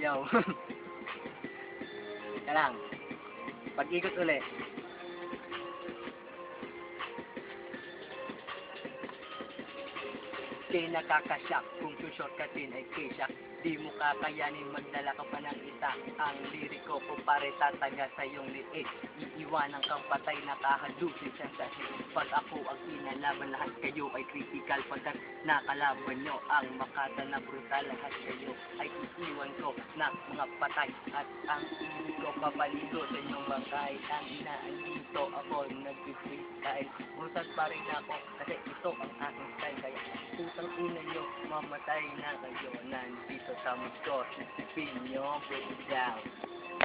Yo. Yan lang. Pag-ikot ulit. Di nakakasyak kung sushortcutin ay kisyak. Di mo kakayanin magdala ka pa ng isa. Ang liriko ko pare tataga sa iyong liit. Iiwanan kang patay na kahalusin sa sasik. Pag ako ang inalaban, lahat kayo ay critical. Pagkat nakalaban nyo ang makata na brutal, lahat kayo ay iiwan ko na mga patay. At ang hindi ko papaligo sa inyong bangkay. Ang inaanito ako nag-freestyle. Brutal pa rin ako kasi ito ang aking style. Kaya putang ina nyo, mamatay na kayo. Nandito sa mundo, sisipin nyo, break it down.